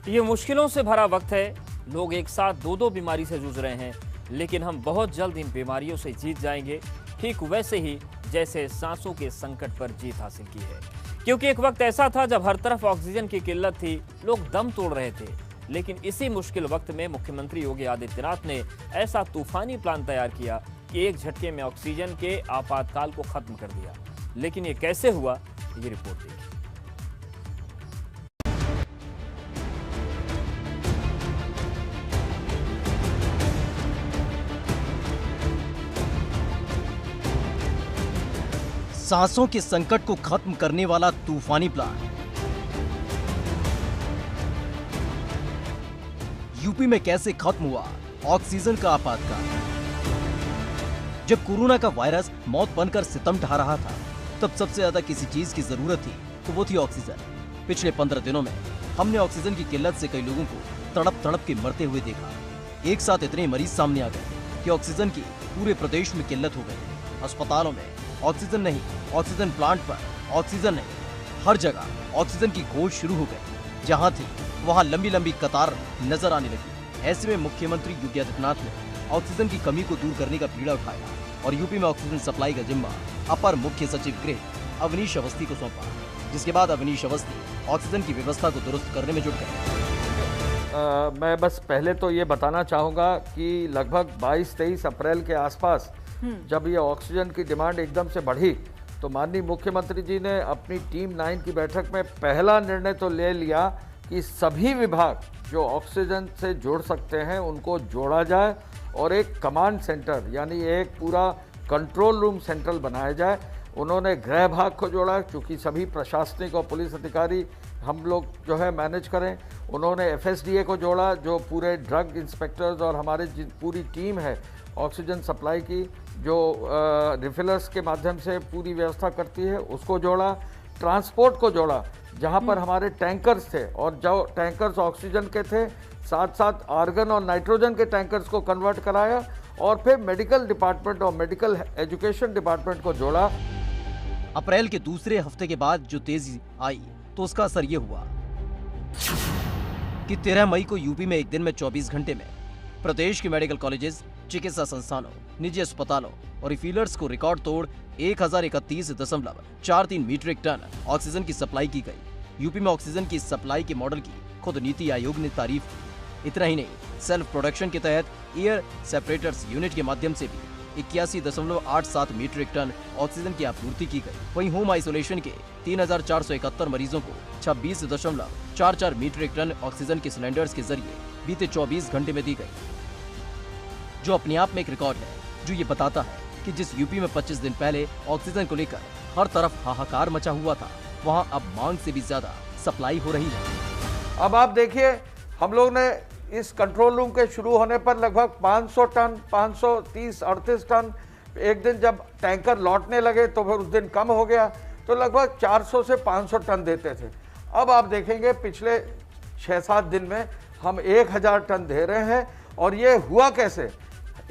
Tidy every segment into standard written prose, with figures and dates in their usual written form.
ये मुश्किलों से भरा वक्त है। लोग एक साथ दो दो बीमारी से जूझ रहे हैं, लेकिन हम बहुत जल्द इन बीमारियों से जीत जाएंगे, ठीक वैसे ही जैसे सांसों के संकट पर जीत हासिल की है। क्योंकि एक वक्त ऐसा था जब हर तरफ ऑक्सीजन की किल्लत थी, लोग दम तोड़ रहे थे। लेकिन इसी मुश्किल वक्त में मुख्यमंत्री योगी आदित्यनाथ ने ऐसा तूफानी प्लान तैयार किया कि एक झटके में ऑक्सीजन के आपातकाल को खत्म कर दिया। लेकिन ये कैसे हुआ, ये रिपोर्ट देखिए। सांसों के संकट को खत्म करने वाला तूफानी प्लान। यूपी में कैसे खत्म हुआ ऑक्सीजन का आपातकाल। जब कोरोना का वायरस मौत बनकर सितम ढा रहा था, तब सबसे ज्यादा किसी चीज की जरूरत थी तो वो थी ऑक्सीजन। पिछले 15 दिनों में हमने ऑक्सीजन की किल्लत से कई लोगों को तड़प तड़प के मरते हुए देखा। एक साथ इतने मरीज सामने आ गए कि ऑक्सीजन की पूरे प्रदेश में किल्लत हो गई। अस्पतालों में ऑक्सीजन नहीं, ऑक्सीजन प्लांट पर ऑक्सीजन नहीं, हर जगह ऑक्सीजन की खोज शुरू हो गई। जहां थी वहां लंबी लंबी कतार नजर आने लगी। ऐसे में मुख्यमंत्री योगी आदित्यनाथ ने ऑक्सीजन की कमी को दूर करने का बीड़ा उठाया और यूपी में ऑक्सीजन सप्लाई का जिम्मा अपर मुख्य सचिव गृह अवनीश अवस्थी को सौंपा, जिसके बाद अवनीश अवस्थी ऑक्सीजन की व्यवस्था को दुरुस्त करने में जुट गए। मैं बस पहले तो ये बताना चाहूँगा कि लगभग 22-23 अप्रैल के आसपास जब ये ऑक्सीजन की डिमांड एकदम से बढ़ी, तो माननीय मुख्यमंत्री जी ने अपनी टीम 9 की बैठक में पहला निर्णय तो ले लिया कि सभी विभाग जो ऑक्सीजन से जोड़ सकते हैं उनको जोड़ा जाए और एक कमांड सेंटर यानी एक पूरा कंट्रोल रूम सेंट्रल बनाया जाए। उन्होंने गृह भाग को जोड़ा, चूँकि सभी प्रशासनिक और पुलिस अधिकारी हम लोग जो है मैनेज करें। उन्होंने FSDA को जोड़ा, जो पूरे ड्रग इंस्पेक्टर्स और हमारे पूरी टीम है ऑक्सीजन सप्लाई की, जो रिफिलर्स के माध्यम से पूरी व्यवस्था करती है, उसको जोड़ा। ट्रांसपोर्ट को जोड़ा, जहां पर हमारे टैंकर्स थे और जो टैंकर्स ऑक्सीजन के थे, साथ साथ आर्गन और नाइट्रोजन के टैंकर्स को कन्वर्ट कराया और फिर मेडिकल डिपार्टमेंट और मेडिकल एजुकेशन डिपार्टमेंट को जोड़ा। अप्रैल के दूसरे हफ्ते के बाद जो तेजी आई तो उसका असर ये हुआ कि 13 मई को यूपी में एक दिन में 24 घंटे में प्रदेश के मेडिकल कॉलेजेस, चिकित्सा संस्थानों, निजी अस्पतालों और रिफिलर्स को रिकॉर्ड तोड़ 1031.43 मीट्रिक टन ऑक्सीजन की सप्लाई की गई। यूपी में ऑक्सीजन की सप्लाई के मॉडल की खुद नीति आयोग ने तारीफ की। इतना ही नहीं, सेल्फ प्रोडक्शन के तहत एयर सेपरेटर्स यूनिट के माध्यम से भी 81.87 मीट्रिक टन ऑक्सीजन की आपूर्ति की गई। वहीं होम आइसोलेशन के 3471 मरीजों को 26.44 मीट्रिक टन ऑक्सीजन के सिलेंडर्स के जरिए बीते 24 घंटे में दी गई, जो अपने आप में एक रिकॉर्ड है, जो ये बताता है कि जिस यूपी में 25 दिन पहले ऑक्सीजन को लेकर हर तरफ हाहाकार मचा हुआ था, वहां अब मांग से भी ज्यादा सप्लाई हो रही है। अब आप देखिए, हम लोग ने इस कंट्रोल रूम के शुरू होने पर लगभग 500 टन, 530-38 टन एक दिन, जब टैंकर लौटने लगे तो फिर उस दिन कम हो गया, तो लगभग 400 से 500 टन देते थे। अब आप देखेंगे पिछले 6-7 दिन में हम 1000 टन दे रहे हैं। और ये हुआ कैसे?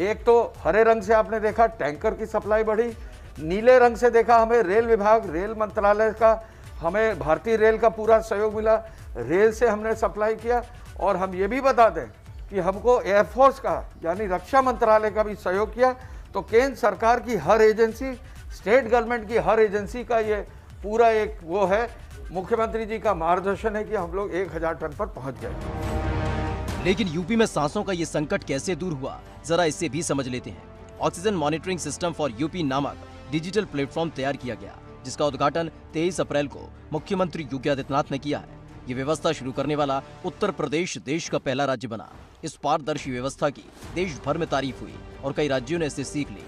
एक तो हरे रंग से आपने देखा टैंकर की सप्लाई बढ़ी, नीले रंग से देखा हमें रेल विभाग, रेल मंत्रालय का, हमें भारतीय रेल का पूरा सहयोग मिला, रेल से हमने सप्लाई किया। और हम ये भी बता दें कि हमको एयरफोर्स का यानी रक्षा मंत्रालय का भी सहयोग किया। तो केंद्र सरकार की हर एजेंसी, स्टेट गवर्नमेंट की हर एजेंसी का ये पूरा एक वो है, मुख्यमंत्री जी का मार्गदर्शन है कि हम लोग 1000 टन पर पहुँच गए। लेकिन यूपी में सांसों का ये संकट कैसे दूर हुआ, जरा इससे भी समझ लेते हैं। Oxygen monitoring system for UP नामक डिजिटल प्लेटफॉर्म तैयार किया गया, जिसका उद्घाटन 23 अप्रैल को मुख्यमंत्री योगी आदित्यनाथ ने किया है। ये व्यवस्था शुरू करने वाला उत्तर प्रदेश देश का पहला राज्य बना। इस पारदर्शी व्यवस्था की देश भर में तारीफ हुई और कई राज्यों ने इससे सीख ली।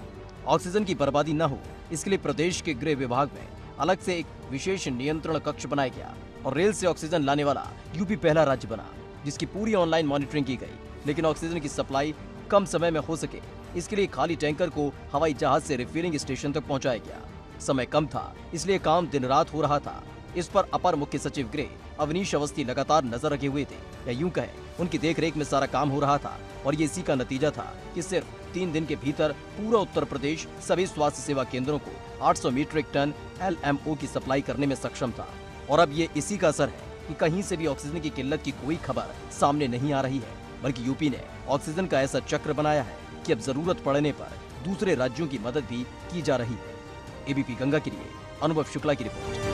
ऑक्सीजन की बर्बादी न हो, इसके लिए प्रदेश के गृह विभाग में अलग से एक विशेष नियंत्रण कक्ष बनाया गया और रेल से ऑक्सीजन लाने वाला यूपी पहला राज्य बना, जिसकी पूरी ऑनलाइन मॉनिटरिंग की गई। लेकिन ऑक्सीजन की सप्लाई कम समय में हो सके, इसके लिए खाली टैंकर को हवाई जहाज से रिफिलिंग स्टेशन तक पहुंचाया गया। समय कम था, इसलिए काम दिन रात हो रहा था। इस पर अपर मुख्य सचिव गृह अवनीश अवस्थी लगातार नजर रखे हुए थे, या यूं कहें उनकी देखरेख में सारा काम हो रहा था। और ये इसी का नतीजा था कि सिर्फ 3 दिन के भीतर पूरा उत्तर प्रदेश सभी स्वास्थ्य सेवा केंद्रों को 800 मीट्रिक टन LMO की सप्लाई करने में सक्षम था। और अब ये इसी का असर है कि कहीं से भी ऑक्सीजन की किल्लत की कोई खबर सामने नहीं आ रही है, बल्कि यूपी ने ऑक्सीजन का ऐसा चक्र बनाया है कि अब जरूरत पड़ने पर दूसरे राज्यों की मदद भी की जा रही है। एबीपी गंगा के लिए अनुभव शुक्ला की रिपोर्ट।